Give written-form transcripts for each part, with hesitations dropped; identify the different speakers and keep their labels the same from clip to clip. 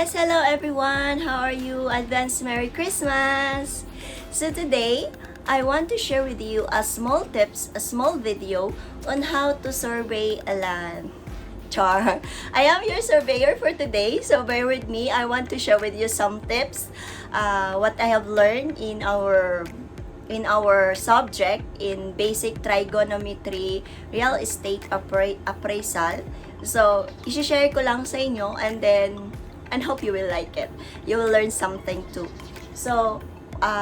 Speaker 1: Yes, hello everyone. How are you? Advance Merry Christmas. So today, I want to share with you a small video on how to survey a land. Char. I am your surveyor for today, so bear with me. I want to share with you some tips, what I have learned in our subject in basic trigonometry real estate appraisal. So, i-share ko lang sa inyo and hope you will like it. You will learn something too. So,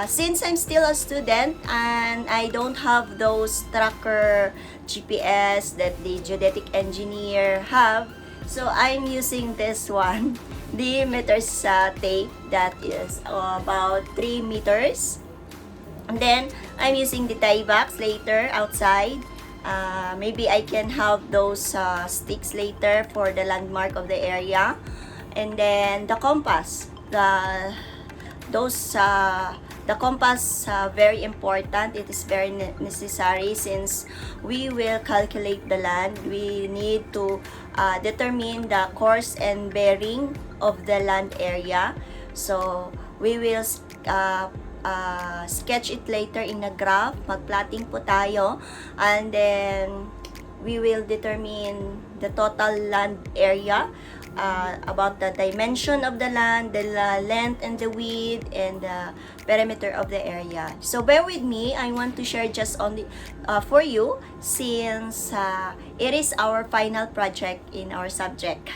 Speaker 1: since I'm still a student and I don't have those tracker GPS that the geodetic engineer have, so I'm using this one, the meters tape that is about 3 meters. And then, I'm using the tie box later outside. Maybe I can have those sticks later for the landmark of the area. And then, the compass. The compass very important. It is very necessary since we will calculate the land. We need to determine the course and bearing of the land area. So, we will sketch it later in a graph. Mag-plotting po tayo. And then, we will determine the total land area, about the dimension of the land, the length and the width, and the perimeter of the area. So bear with me. I want to share just only for you since it is our final project in our subject.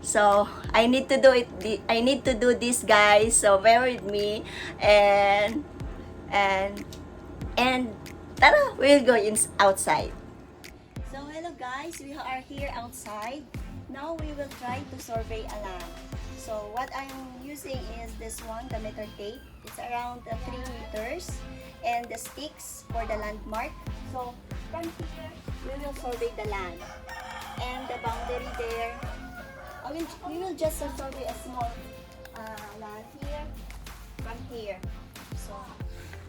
Speaker 1: So I need to do it. I need to do this, guys. So bear with me, and tara, we'll go outside. So hello guys, we are here outside. Now we will try to survey a land. So what I'm using is this one, the meter tape. It's around 3 meters, and the sticks for the landmark. So from here, we will survey the land, and the boundary there. We will just survey a small land here, from here. So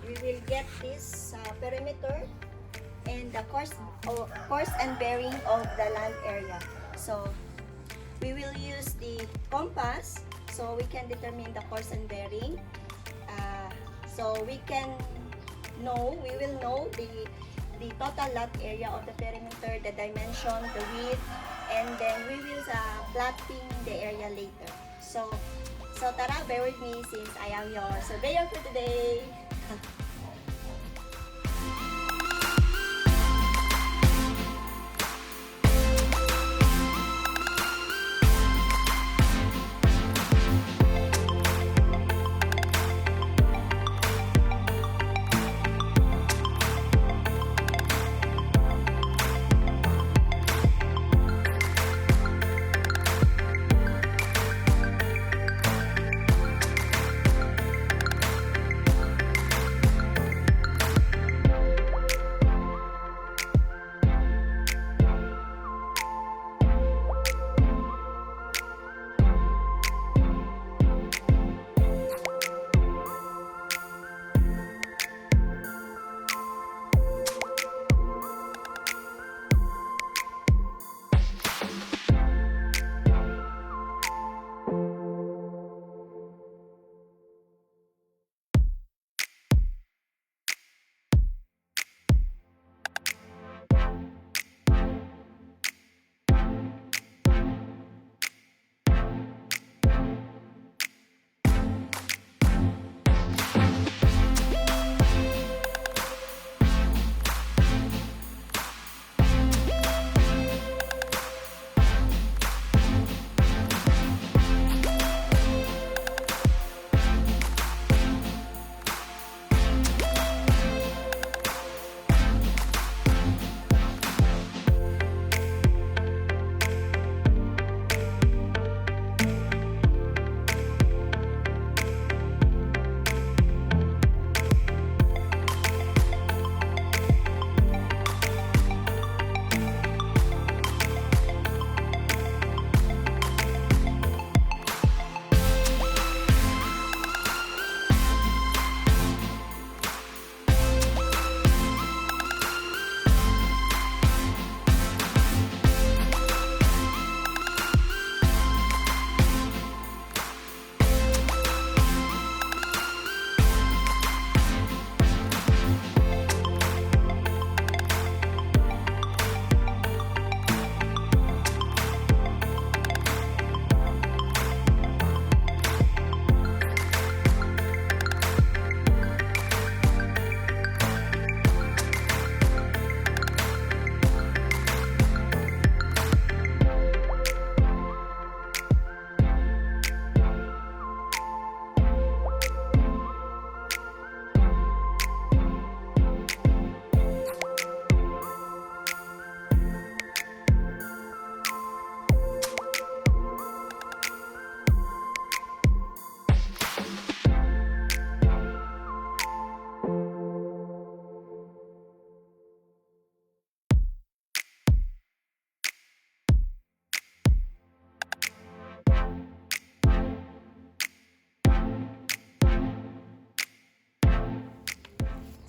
Speaker 1: we will get this perimeter and the course and bearing of the land area. So we will use the compass so we can determine the course and bearing. So we will know the total lot area of the perimeter, the dimension, the width, and then we will plotting the area later. So tara, bear with me since I am your surveyor for today.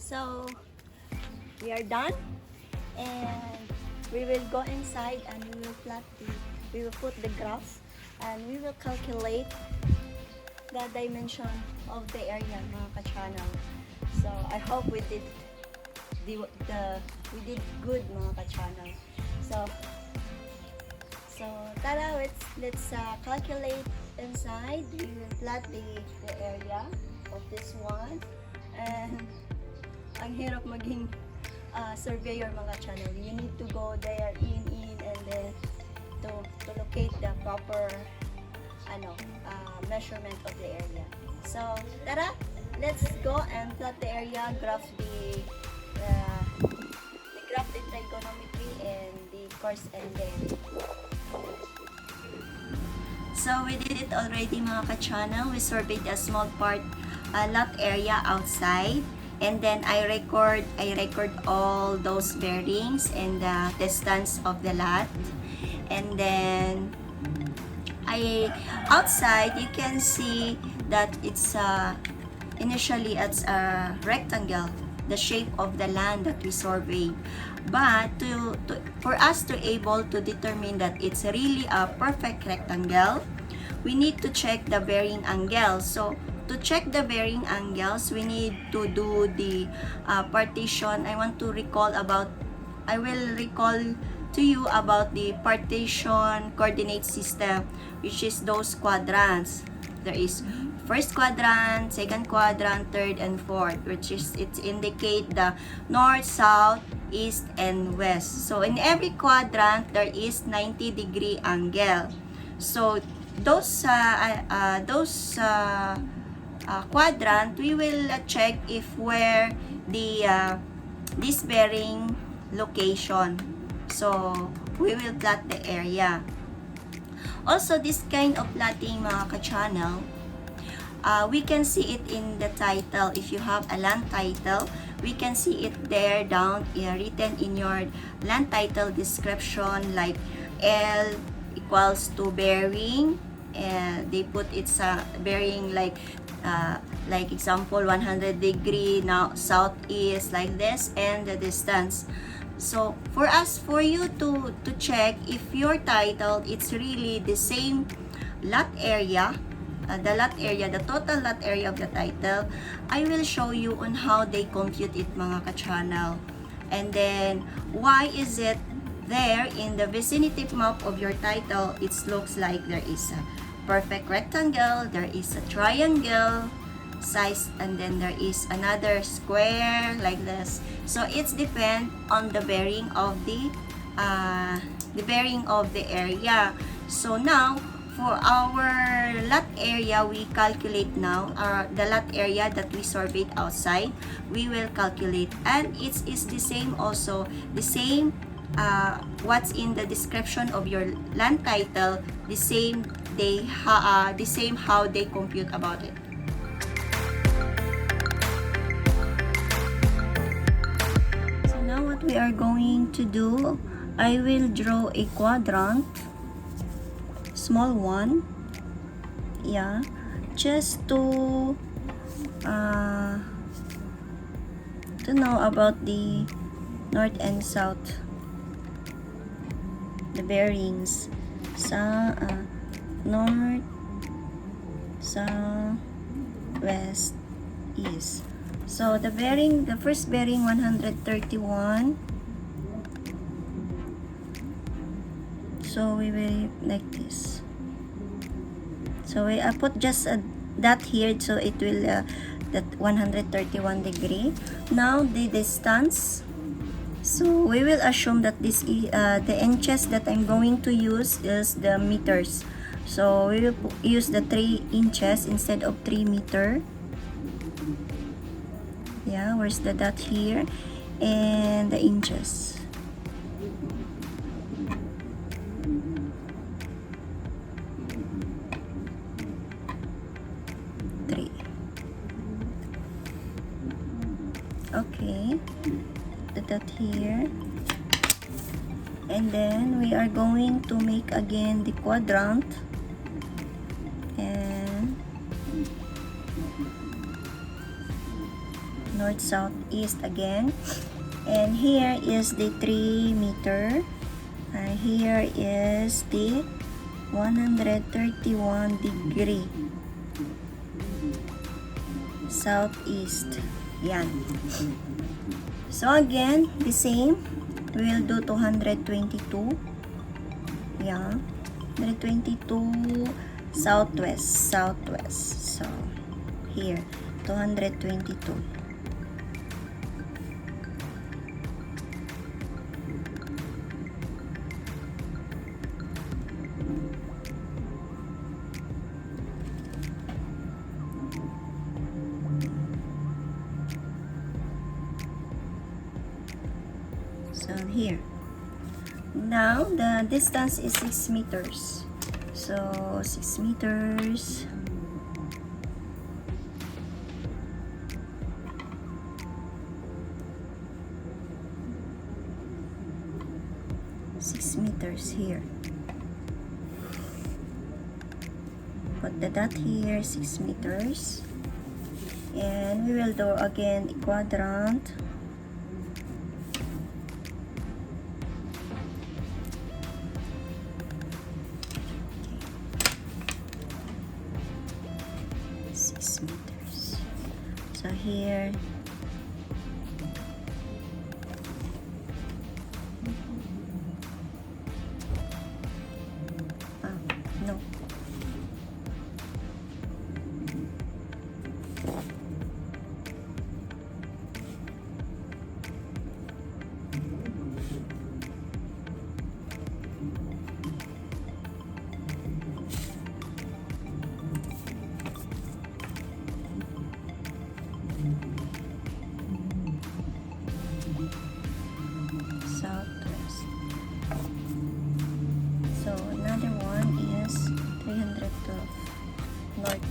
Speaker 1: So we are done, and we will go inside and we will put the graph and we will calculate the dimension of the area, mga ka-channel. So I hope we did we did good, mga ka-channel. So tara, let's calculate inside. We will plot the area of this one, and ang hirap maging surveyor, mga channel. You need to go there in and then to locate the proper measurement of the area. So tara, let's go and plot the area, graph the graph the trigonometry and the course ending. So we did it already, mga ka-channel. We surveyed a small part lot area outside, and then I record all those bearings and the distance of the lot. And then outside you can see that it's initially it's a rectangle, the shape of the land that we surveyed. But for us to able to determine that it's really a perfect rectangle, we need to check the bearing angle. So to check the bearing angles, we need to do the partition. I will recall to you about the partition coordinate system, which is those quadrants. There is first quadrant, second quadrant, third and fourth, which is it indicate the north, south, east and west. So in every quadrant there is 90-degree angle. So those quadrant, we will check if where the this bearing location. So we will plot the area. Also, this kind of plotting, mga ka-channel, we can see it in the title. If you have a land title, we can see it there down written in your land title description, like L equals to bearing, and they put its bearing like example 100 degree now southeast, like this, and the distance. So for you to check if your title it's really the same lot area, the total lot area of the title, I will show you on how they compute it, mga ka-channel. And then why is it there in the vicinity map of your title, it looks like there is a perfect rectangle, there is a triangle size, and then there is another square like this. So it's depend on the bearing of the area. So now for our lot area, we calculate now the lot area that we surveyed outside. We will calculate, and it is the same also, the same what's in the description of your land title, the same how they compute about it. So now what we are going to do, I will draw a quadrant, small one, yeah, just to know about the north and south, the bearings sa north, south, west, east. So the first bearing 131. So we will like this. So I put just a dot here, so it will that 131 degree. Now the distance. So we will assume that this is the inches that I'm going to use is the meters. So we will use the 3 inches instead of 3 meter. Yeah, where's the dot here? And the inches. Okay, the dot here, and then we are going to make again the quadrant, and north, south, east again. And here is the 3 meter. Here is the 131 degree southeast. Yan. So again, the same. We'll do 222. Yeah. 122 southwest. So here, 222. So here. Now the distance is 6 meters. So 6 meters. Here. Put the dot here, 6 meters. And we will do again a quadrant. Okay. 6 meters. So here. No. Southwest. So another one is 312 north.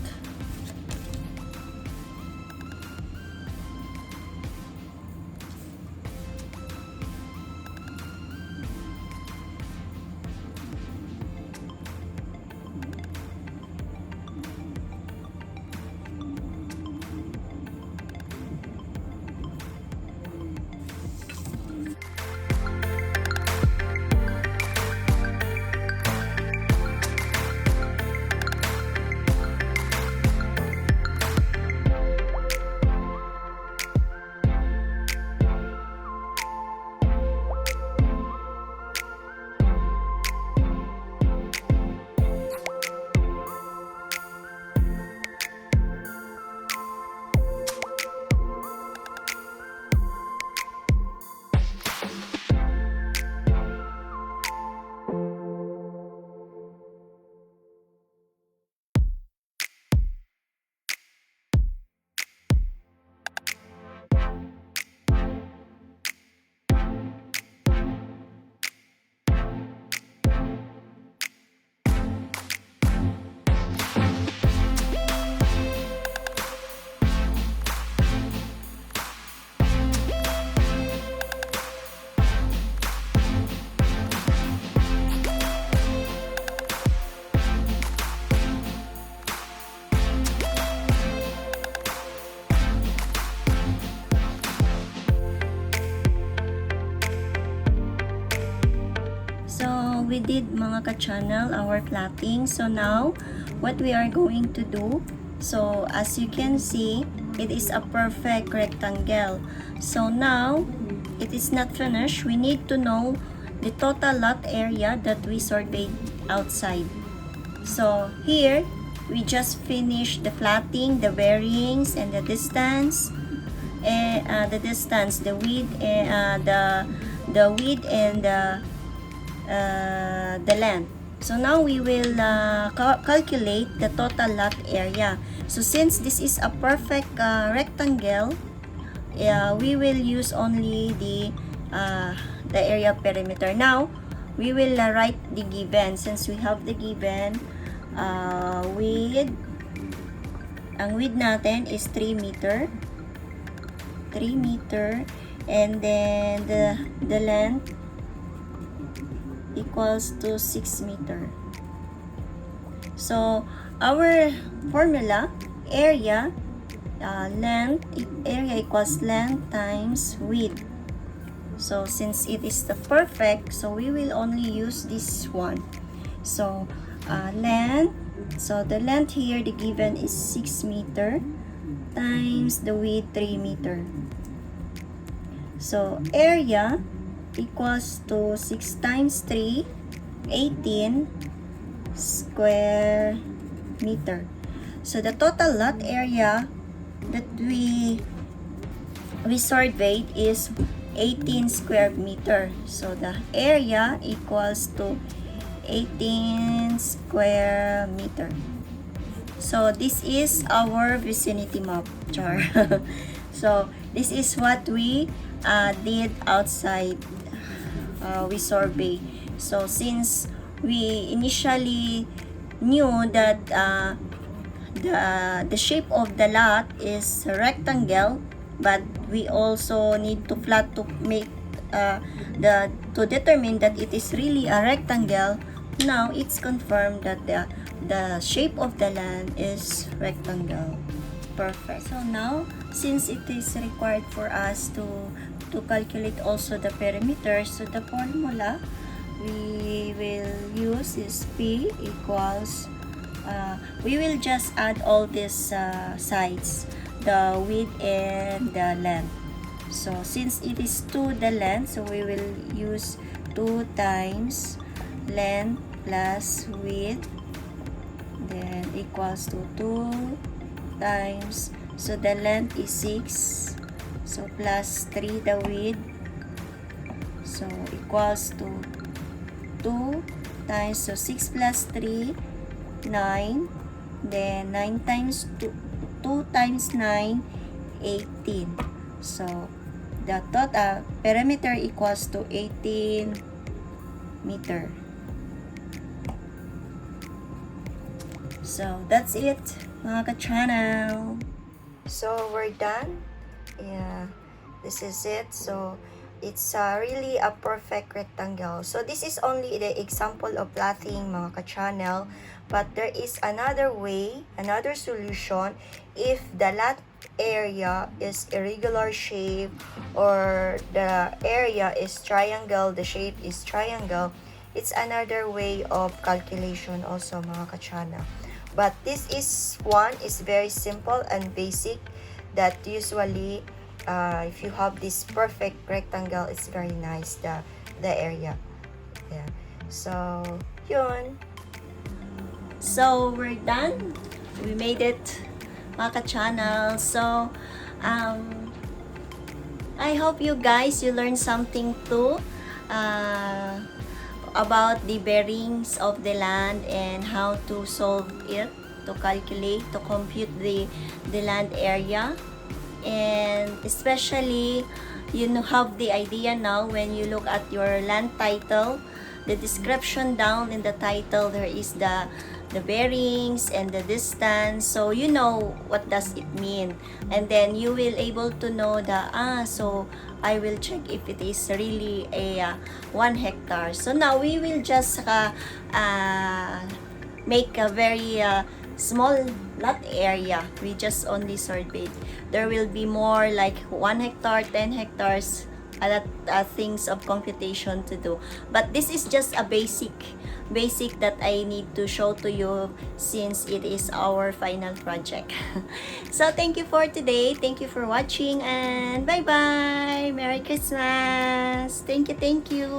Speaker 1: We did mga ka-channel our plotting. So now what we are going to do, so as you can see, it is a perfect rectangle. So now it is not finished. We need to know the total lot area that we surveyed outside. So here we just finished the plotting, the bearings, and the distance, the width, the width and the length. So now we will calculate the total lot area. So since this is a perfect rectangle, we will use only the area perimeter. Now we will write the given. Since we have the given, ang width natin is 3 meter, and then the length equals to 6 meter. So our formula, area length, area equals length times width. So since it is the perfect, so we will only use this one. So length, so the length here, the given is 6 meter times the width 3 meter. So area equals to 6 times 3, 18 square meter. So the total lot area that we surveyed is 18 square meter. So the area equals to 18 square meter. So this is our vicinity map, char. So this is what we did outside. We survey. So since we initially knew that the shape of the lot is a rectangle, but we also need to plot to make to determine that it is really a rectangle. Now it's confirmed that the shape of the land is rectangle. Perfect. So now, since it is required for us to calculate also the perimeter, so the formula we will use is P equals, we will just add all these sides, the width and the length. So since it is 2 the length, so we will use 2 times length plus width, then equals to 2 times, so the length is 6, so plus 3 the width, so equals to 2 times, so 6 plus 3, 9, then 9 times 2 times 9, 18. So the total perimeter equals to 18 meter. So that's it, mga ka-channel. So we're done. Yeah, this is it. So it's really a perfect rectangle. So this is only the example of plotting, mga ka-channel, but there is another way, another solution. If the lot area is irregular shape, or the area is triangle, the shape is triangle, it's another way of calculation also, mga ka-channel. But this is one is very simple and basic, that usually if you have this perfect rectangle, it's very nice, the area. Yeah. So yun. So we're done. We made it, mga ka-channel. So I hope you guys, you learned something too about the bearings of the land and how to solve it, to calculate, to compute the land area. And especially, you have the idea now when you look at your land title, the description down in the title, there is the bearings and the distance, so you know what does it mean, and then you will able to know the so I will check if it is really a 1 hectare. So now we will just make a very small lot area. We just only surveyed. There will be more like 1 hectare, 10 hectares, things of computation to do. But this is just a basic that I need to show to you, since it is our final project. So thank you for today. Thank you for watching, and bye bye. Merry Christmas. Thank you.